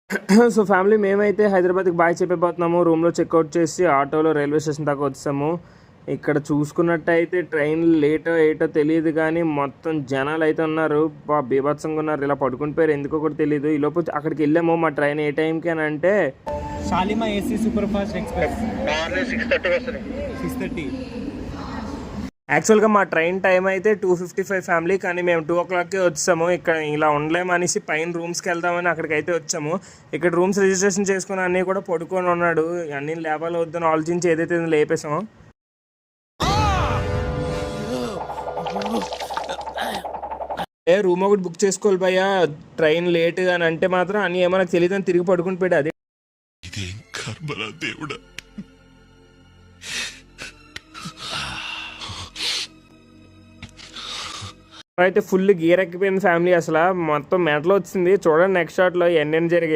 So family మేమైతే హైదరాబాద్కి bye చెప్పిపోతున్నాము. రూమ్లో చెక్అవుట్ చేసి ఆటోలో రైల్వే స్టేషన్ దాకా వచ్చాము. ఇక్కడ చూసుకున్నట్టయితే ట్రైన్ లేటో ఏటో తెలియదు కానీ మొత్తం జనాలు అయితే ఉన్నారు. బీభత్సంగా ఉన్నారు. ఇలా పడుకుని పోయారు ఎందుకో కూడా తెలియదు. ఈ లోపు అక్కడికి వెళ్ళాము. మా ట్రైన్ ఏ టైంకి అని అంటే Shalima AC super fast express 6:30. యాక్చువల్గా మా ట్రైన్ టైం అయితే 2:55 ఫ్యామిలీ, కానీ మేము 2 o'clockకే వచ్చాము. ఇక్కడ ఇలా ఉండలేము అనేసి పైన రూమ్స్కి వెళ్దామని అక్కడికైతే వచ్చాము. ఇక్కడ రూమ్స్ రిజిస్ట్రేషన్ చేసుకుని అన్నీ కూడా పడుకొని ఉన్నాడు. అన్నీ లేపాలి వద్దని ఆలోచించి ఏదైతే లేపేసామో. రూమ్ ఒకటి బుక్ చేసుకోవాలి భయ్యా, ట్రైన్ లేట్ అని అంటే మాత్రం అని ఏమో నాకు తెలియదు అని తిరిగి పడుకుని పోయాడు. అదే దేవుడా అయితే ఫుల్ గీర్ ఎక్కిపోయింది ఫ్యామిలీ. అసలు మొత్తం మెడలో వచ్చింది. చూడండి నెక్స్ట్ షాట్లో ఎన్ని జరిగాయి.